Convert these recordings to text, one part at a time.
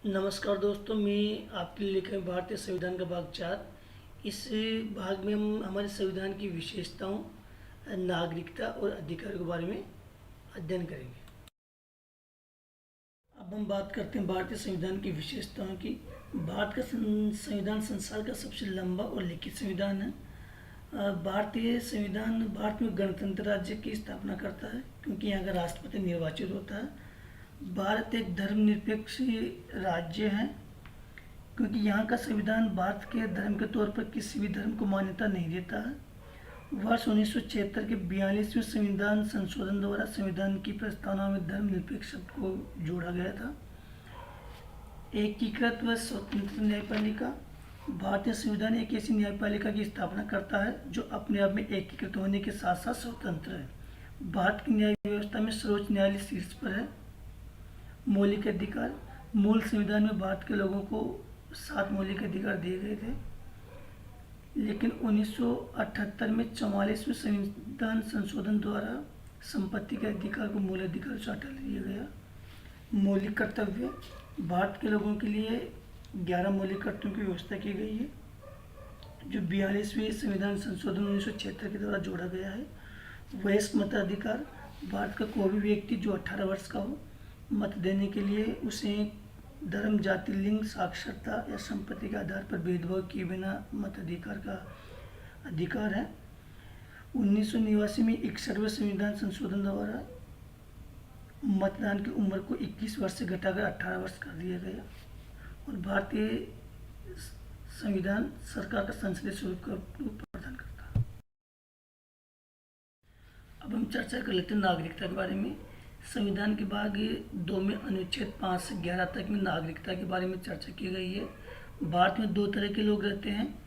नमस्कार दोस्तों, मैं आपके लिए लेकर भारतीय संविधान का भाग 4। इस भाग में हम हमारे संविधान की विशेषताओं, नागरिकता और अधिकारों के बारे में अध्ययन करेंगे। अब हम बात करते हैं भारतीय संविधान की विशेषताओं की। भारत का संविधान संसार का सबसे लंबा और लिखित संविधान है। भारतीय संविधान भारत में गणतंत्र राज्य की स्थापना करता है, क्योंकि यहाँ का राष्ट्रपति निर्वाचित होता है। भारत एक धर्मनिरपेक्ष राज्य है, क्योंकि यहाँ का संविधान भारत के धर्म के तौर पर किसी भी धर्म को मान्यता नहीं देता है। वर्ष 1976 के 42वें संविधान संशोधन द्वारा संविधान की प्रस्तावना में धर्मनिरपेक्ष शब्द को जोड़ा गया था। एकीकृत व स्वतंत्र न्यायपालिका। भारतीय संविधान एक ऐसी न्यायपालिका की स्थापना करता है जो अपने आप में एकीकृत होने के साथ साथ स्वतंत्र है। भारत की न्याय व्यवस्था में सर्वोच्च न्यायालय शीर्ष पर है। मौलिक अधिकार। मूल संविधान में भारत के लोगों को 7 मौलिक अधिकार दिए गए थे, लेकिन 1978 में 44वें संविधान संशोधन द्वारा संपत्ति के अधिकार को मूल अधिकार से हटा लिया गया। मौलिक कर्तव्य। भारत के लोगों के लिए 11 मौलिक कर्तव्यों की व्यवस्था की गई है, जो 42वें संविधान संशोधन 1976 के द्वारा जोड़ा गया है। वयस्क मताधिकार। भारत का कोई भी व्यक्ति जो 18 वर्ष का हो, मत देने के लिए उसे धर्म, जाति, लिंग, साक्षरता या संपत्ति के आधार पर भेदभाव किए बिना मताधिकार का अधिकार है। 1989 में 61वें संविधान संशोधन द्वारा मतदान की उम्र को 21 वर्ष से घटाकर 18 वर्ष कर दिया गया, और भारतीय संविधान सरकार का संसदीय स्वरूप का रूप प्रदान करता है। अब हम चर्चा कर लेते हैं नागरिकता के बारे में। संविधान के भाग 2 में अनुच्छेद 5 से 11 तक में नागरिकता के बारे में चर्चा की गई है। भारत में 2 तरह के लोग रहते हैं,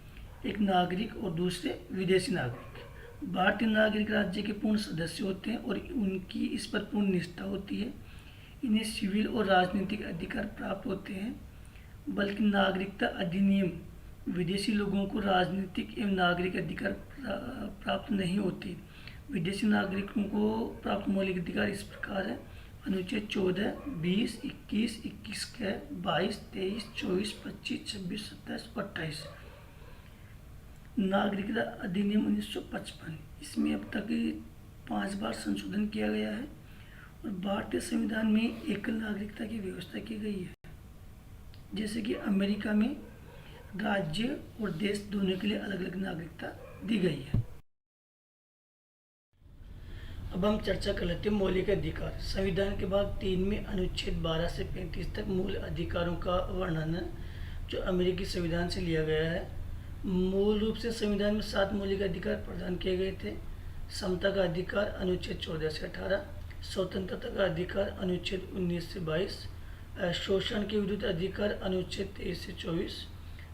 एक नागरिक और दूसरे विदेशी नागरिक। भारतीय नागरिक राज्य के पूर्ण सदस्य होते हैं और उनकी इस पर पूर्ण निष्ठा होती है। इन्हें सिविल और राजनीतिक अधिकार प्राप्त होते हैं, बल्कि नागरिकता अधिनियम विदेशी लोगों को राजनीतिक एवं नागरिक अधिकार प्राप्त नहीं होते। विदेशी नागरिकों को प्राप्त मौलिक अधिकार इस प्रकार है। अनुच्छेद 14, 20, 21, 21 के 22, 23, 24, 25, 26, 27 और 28। नागरिकता अधिनियम 1955, इसमें अब तक 5 बार संशोधन किया गया है, और भारतीय संविधान में एकल नागरिकता की व्यवस्था की गई है। जैसे कि अमेरिका में राज्य और देश दोनों के लिए अलग अलग नागरिकता दी गई है। अब हम चर्चा कर लेते हैं मौलिक अधिकार। संविधान के भाग 3 में अनुच्छेद 12 से 35 तक मूल अधिकारों का वर्णन है, जो अमेरिकी संविधान से लिया गया है। मूल रूप से संविधान में 7 मौलिक अधिकार प्रदान किए गए थे। समता का अधिकार अनुच्छेद 14 से 18, स्वतंत्रता का अधिकार अनुच्छेद 19 से 22, शोषण के विरुद्ध अधिकार अनुच्छेद 23 से 24,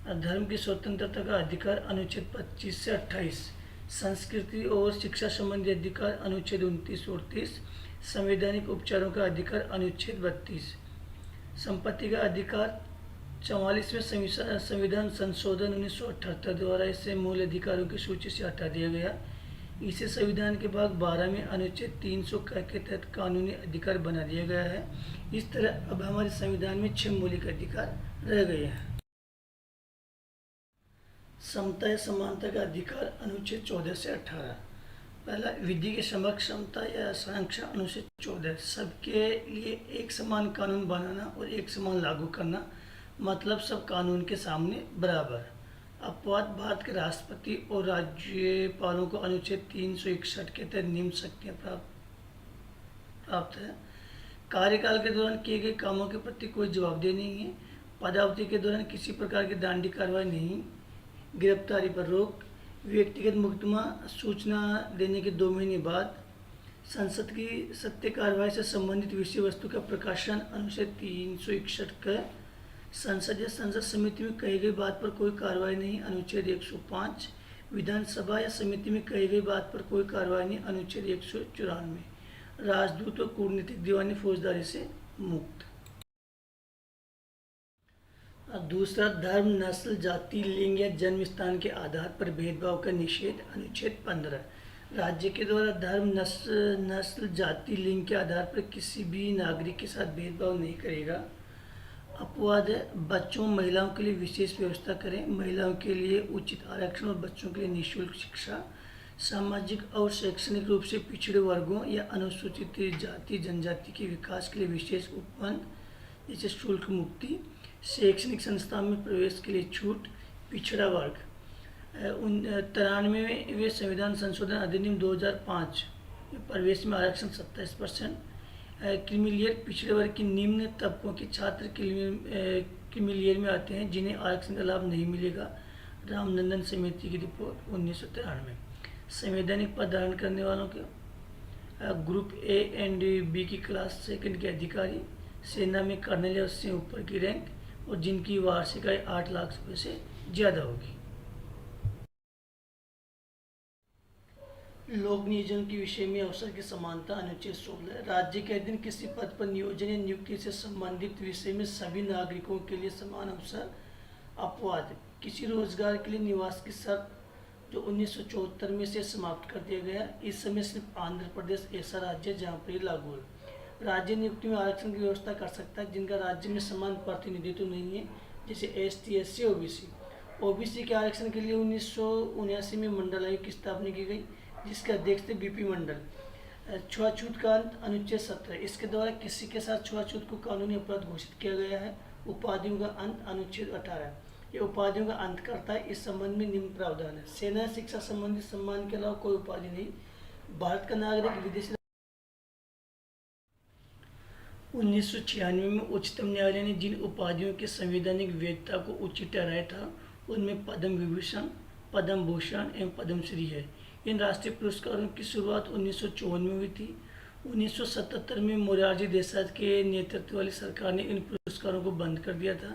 धर्म की स्वतंत्रता का अधिकार अनुच्छेद 25 से 28, संस्कृति और शिक्षा संबंधी अधिकार अनुच्छेद 29 और 30, संवैधानिक उपचारों का अधिकार अनुच्छेद 32, संपत्ति का अधिकार 44वें संविधान संशोधन 1978 द्वारा इसे मूल अधिकारों की सूची से हटा दिया गया। इसे संविधान के भाग 12 में अनुच्छेद 300 के तहत कानूनी अधिकार बना दिया गया है। इस तरह अब हमारे संविधान में 6 मौलिक अधिकार रह गए हैं। समता या समानता का अधिकार अनुच्छेद 14 से 18। पहला, विधि के समक्ष समता या संरक्षण अनुच्छेद 14, सबके लिए एक समान कानून बनाना और एक समान लागू करना, मतलब सब कानून के सामने बराबर। अपवाद भारत के राष्ट्रपति और राज्यपालों को अनुच्छेद 361 के तहत निम्न शक्तियाँ प्राप्त है। कार्यकाल के दौरान किए गए कामों के प्रति कोई जवाबदेही नहीं है। पदावधि के दौरान किसी प्रकार की दंडात्मक कार्रवाई नहीं। गिरफ्तारी पर रोक। व्यक्तिगत मुकदमा सूचना देने के 2 महीने बाद। संसद की सत्य कार्रवाई से संबंधित विषय वस्तु का प्रकाशन अनुच्छेद 361 का। संसद या संसद समिति में कही गई बात पर कोई कार्रवाई नहीं, अनुच्छेद 105। विधानसभा या समिति में कही गई बात पर कोई कार्रवाई नहीं, अनुच्छेद 194। राजदूत और कूटनीतिक दीवानी फौजदारी से मुक्त। दूसरा, धर्म, नस्ल, जाति, लिंग या जन्म स्थान के आधार पर भेदभाव का निषेध, अनुच्छेद 15। राज्य के द्वारा धर्म, नस्ल, जाति, लिंग के आधार पर किसी भी नागरिक के साथ भेदभाव नहीं करेगा। अपवाद है, बच्चों महिलाओं के लिए विशेष व्यवस्था करें, महिलाओं के लिए उचित आरक्षण और बच्चों के लिए निःशुल्क शिक्षा, सामाजिक और शैक्षणिक रूप से पिछड़े वर्गों या अनुसूचित जाति जनजाति के विकास के लिए विशेष उपबंध जैसे शुल्क मुक्ति, शैक्षणिक संस्था में प्रवेश के लिए छूट, पिछड़ा वर्ग। 93वें संविधान संशोधन अधिनियम 2005 प्रवेश में आरक्षण 27%, क्रीमीलेयर पिछड़े वर्ग के निम्न तबकों के छात्र क्रीमीलेयर में आते हैं जिन्हें आरक्षण का लाभ नहीं मिलेगा। रामनंदन समिति की रिपोर्ट 1993। संवैधानिक पद धारण करने वालों के ग्रुप ए एंड बी की क्लास सेकंड के अधिकारी, सेना में कर्नल या उससे ऊपर की रैंक और जिनकी वार्षिक आय 8 लाख रुपये से ज़्यादा होगी। लोक नियोजन के विषय में अवसर की समानता अनुच्छेद 16। राज्य के अधीन किसी पद पर नियोजन या नियुक्ति से संबंधित विषय में सभी नागरिकों के लिए समान अवसर। अपवाद, किसी रोजगार के लिए निवास की शर्त जो 1974 में से समाप्त कर दिया गया। इस समय सिर्फ आंध्र प्रदेश ऐसा राज्य है जहाँ पर ये लागू है। राज्य नियुक्ति में आरक्षण की व्यवस्था कर सकता है जिनका राज्य में समान प्रतिनिधित्व नहीं है, जैसे ST SC OBC। OBC के आरक्षण के लिए 1979 में मंडल आयोग की स्थापना की गई जिसके अध्यक्ष थे BP मंडल। छुआछूत का अंत अनुच्छेद 17। इसके द्वारा किसी के साथ छुआछूत को कानूनी अपराध घोषित किया गया है। उपाधियों का अंत अनुच्छेद 18। ये उपाधियों का अंत करता है। इस संबंध में निम्न प्रावधान है। सेना शिक्षा संबंधी सम्मान के अलावा कोई उपाधि नहीं। भारत का नागरिक विदेशी 1996 में उच्चतम न्यायालय ने जिन उपाधियों की संवैधानिक वैधता को उचित ठहराया था उनमें पद्म विभूषण, पद्म भूषण एवं पद्मश्री है। इन राष्ट्रीय पुरस्कारों की शुरुआत 1954 में हुई थी। 1977 में मोरारजी देसाई के नेतृत्व वाली सरकार ने इन पुरस्कारों को बंद कर दिया था,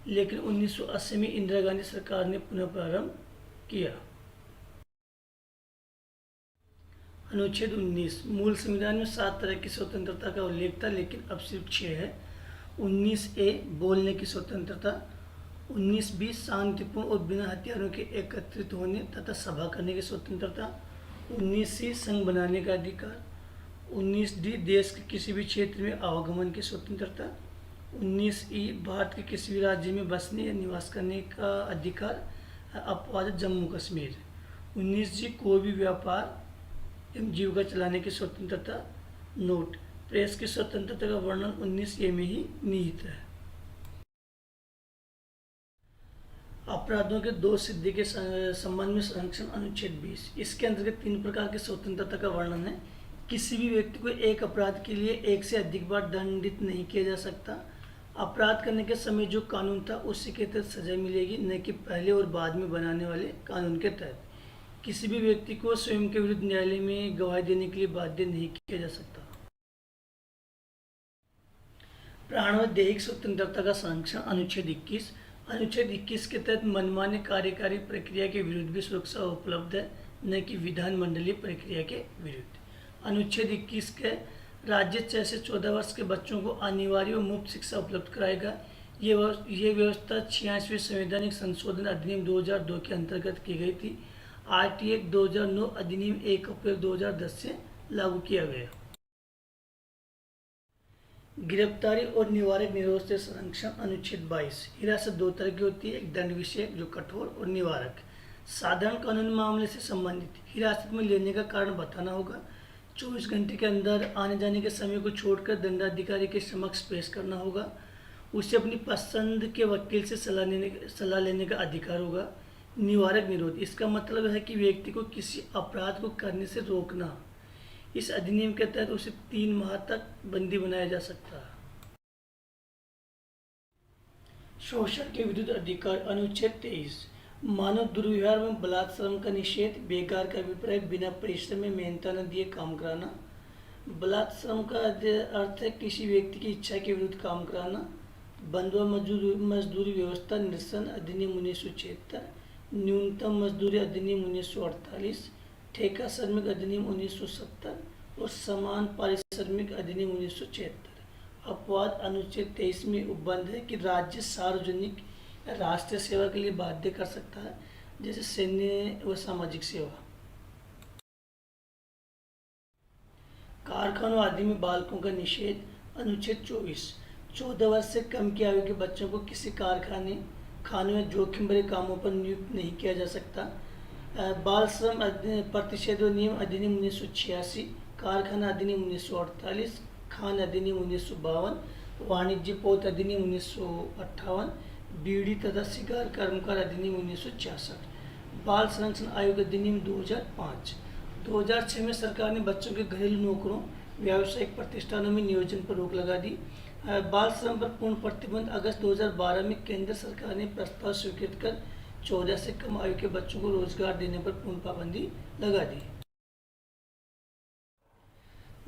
लेकिन 1980 में इंदिरा गांधी सरकार ने पुनः प्रारंभ किया। अनुच्छेद 19। मूल संविधान में 7 तरह की स्वतंत्रता का उल्लेख था, लेकिन अब सिर्फ 6 है। 19A बोलने की स्वतंत्रता, 19B शांतिपूर्ण और बिना हथियारों के एकत्रित होने तथा सभा करने की स्वतंत्रता, 19C संघ बनाने का अधिकार, 19D देश के किसी भी क्षेत्र में आवागमन की स्वतंत्रता, 19E भारत के किसी भी राज्य में बसने या निवास करने का अधिकार। अपवाद जम्मू कश्मीर। 19G कोई भी व्यापार एवं जीविका चलाने की स्वतंत्रता। नोट, प्रेस की स्वतंत्रता का वर्णन 19A में ही निहित है। अपराधों के दोष सिद्धि के संबंध में संरक्षण अनुच्छेद 20। इसके अंतर्गत 3 प्रकार की स्वतंत्रता का वर्णन है। किसी भी व्यक्ति को एक अपराध के लिए एक से अधिक बार दंडित नहीं किया जा सकता। अपराध करने के समय जो कानून था उसी के तहत सजा मिलेगी, न कि पहले और बाद में बनाने वाले कानून के तहत। किसी भी व्यक्ति को स्वयं के विरुद्ध न्यायालय में गवाही देने के लिए बाध्य नहीं किया जा सकता। प्राण व दैहिक स्वतंत्रता का संरक्षण अनुच्छेद 21। अनुच्छेद 21 के तहत मनमाने कार्यकारी प्रक्रिया के विरुद्ध भी सुरक्षा उपलब्ध है, न कि विधानमंडलीय प्रक्रिया के विरुद्ध। अनुच्छेद 21 के राज्य 6 से 14 वर्ष के बच्चों को अनिवार्य व मुफ्त शिक्षा उपलब्ध कराएगा। ये व्यवस्था 86वें संवैधानिक संशोधन अधिनियम 2002 के अंतर्गत की गई थी। RT एक्ट 2009 अधिनियम 1 अप्रैल 2010 से लागू किया गया। गिरफ्तारी और निवारक निरोध से संरक्षण अनुच्छेद 22। हिरासत 2 तरह की होती है, एक दंड विषयक जो कठोर और निवारक। साधारण कानूनी मामले से संबंधित हिरासत में लेने का कारण बताना होगा। 24 घंटे के अंदर आने जाने के समय को छोड़कर दंडाधिकारी के समक्ष पेश करना होगा। उसे अपनी पसंद के वकील से सलाह लेने का अधिकार होगा। निवारक निरोध, इसका मतलब है कि व्यक्ति को किसी अपराध को करने से रोकना। इस अधिनियम के तहत उसे 3 माह तक बंदी बनाया जा सकता है। शोषण के विरुद्ध अधिकार अनुच्छेद 23। मानव दुर्व्यवहार में बलात्श्रम का निषेध। बेकार का अभिप्राय बिना परिश्रम में मेहनता न दिए काम कराना। बलात्श्रम का अर्थ है किसी व्यक्ति की इच्छा के विरुद्ध काम कराना। बंधुआ मजदूरी व्यवस्था निरसन अधिनियम 1976, न्यूनतम मजदूरी अधिनियम 1948, ठेका श्रमिक अधिनियम 1970 और समान पारिश्रमिक अधिनियम 1976। अपवाद अनुच्छेद 23 में उपबंध है कि राज्य सार्वजनिक राष्ट्रीय सेवा के लिए बाध्य कर सकता है, जैसे सैन्य व सामाजिक सेवा। कारखानों आदि में बालकों का निषेध अनुच्छेद 24। 14 वर्ष से कम की आयु के बच्चों को किसी कारखाने खानों में जोखिम भरे कामों पर नियुक्त नहीं किया जा सकता। बाल श्रम प्रतिषेध नियम अधिनियम 1986, कारखाना अधिनियम 1948, खान अधिनियम 1952, वाणिज्य पोत अधिनियम 1958, बीड़ी तथा शिकार कर्मकार अधिनियम 1966, बाल संरक्षण आयोग अधिनियम 2005। 2006 में सरकार ने बच्चों के घरेलू नौकरों, व्यावसायिक प्रतिष्ठानों में नियोजन पर रोक लगा दी। बाल श्रम पर पूर्ण प्रतिबंध अगस्त 2012 में केंद्र सरकार ने प्रस्ताव स्वीकृत कर 14 से कम आयु के बच्चों को रोजगार देने पर पूर्ण पाबंदी लगा दी।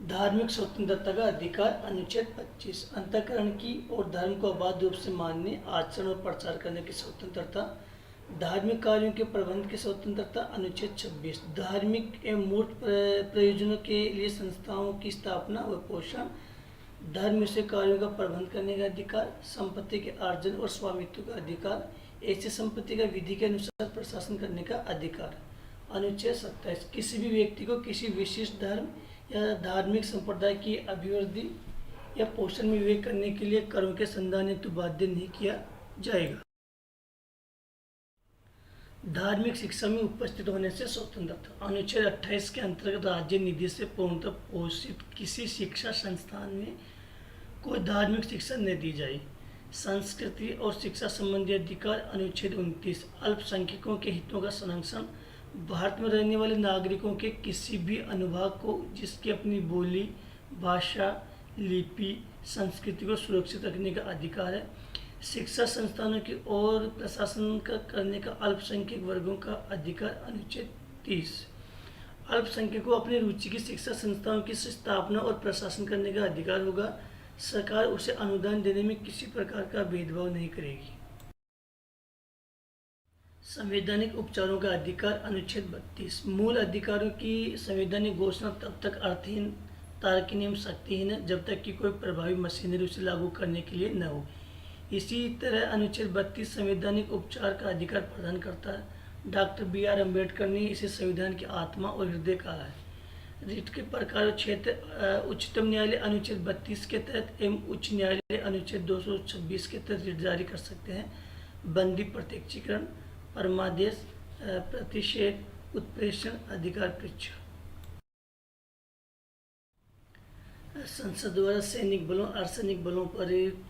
धार्मिक स्वतंत्रता का अधिकार अनुच्छेद 25, अंतःकरण की और धर्म को अबाध रूप से मानने, आचरण और प्रचार करने की स्वतंत्रता। धार्मिक कार्यों के प्रबंध की स्वतंत्रता अनुच्छेद 26, धार्मिक एवं मूर्त प्रयोजनों के लिए संस्थाओं की स्थापना व पोषण, धर्म विषय कार्यों का प्रबंध करने का अधिकार, संपत्ति के अर्जन और स्वामित्व का अधिकार, ऐसी संपत्ति का विधि के अनुसार प्रशासन करने का अधिकार। अनुच्छेद 27, किसी भी व्यक्ति को किसी विशिष्ट धर्म या धार्मिक संप्रदाय की अभिवृद्धि या पोषण में विवेक करने के लिए करों के संधान हेतु बाध्य नहीं किया जाएगा। धार्मिक शिक्षा में उपस्थित होने से स्वतंत्रता। अनुच्छेद 28 के अंतर्गत राज्य निधि से पूर्णतः पोषित किसी शिक्षा संस्थान में कोई धार्मिक शिक्षा न दी जाए। संस्कृति और शिक्षा संबंधी अधिकार। अनुच्छेद 29, अल्पसंख्यकों के हितों का संरक्षण। भारत में रहने वाले नागरिकों के किसी भी अनुभाग को जिसकी अपनी बोली, भाषा, लिपि, संस्कृति को सुरक्षित रखने का अधिकार है। शिक्षा संस्थानों की ओर प्रशासन करने का अल्पसंख्यक वर्गों का अधिकार। अनुच्छेद 30, अल्पसंख्यकों को अपनी रुचि की शिक्षा संस्थानों की स्थापना और प्रशासन करने का अधिकार होगा। सरकार उसे अनुदान देने में किसी प्रकार का भेदभाव नहीं करेगी। संवैधानिक उपचारों का अधिकार। अनुच्छेद 32, मूल अधिकारों की संवैधानिक घोषणा तब तक अर्थहीन, तार्किक एवं शक्तिहीन है जब तक कि कोई प्रभावी मशीनरी उसे लागू करने के लिए न हो। इसी तरह अनुच्छेद 32 संवैधानिक उपचार का अधिकार प्रदान करता है। डॉक्टर BR अम्बेडकर ने इसे संविधान की आत्मा और हृदय कहा है। रिट के प्रकार क्षेत्र। उच्चतम न्यायालय अनुच्छेद 32 के तहत एवं उच्च न्यायालय अनुच्छेद 226 के तहत रिट जारी कर सकते हैं। बंदी, प्रत्यक्षीकरण, परमादेश, प्रतिषेध, उत्प्रेषण, अधिकार परीक्षा। संसद द्वारा सैनिक बलों, अर्धसैनिक बलों पर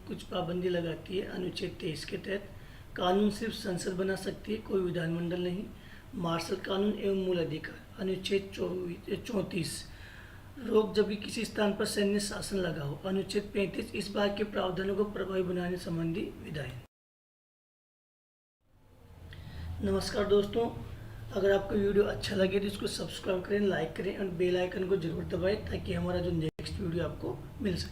कुछ पाबंदी लगाती है। अनुच्छेद 23 के तहत कानून सिर्फ संसद बना सकती है, कोई विधानमंडल नहीं। मार्शल कानून एवं मूल अधिकार। अनुच्छेद 34, रोक जबकि किसी स्थान पर सैन्य शासन लगा हो। अनुच्छेद 35, इस भाग के प्रावधानों को प्रभावी बनाने संबंधी विधायन। नमस्कार दोस्तों, अगर आपको वीडियो अच्छा लगे तो इसको सब्सक्राइब करें, लाइक करें और बेल आइकन को जरूर दबाएं ताकि हमारा जो नेक्स्ट वीडियो आपको मिल सके।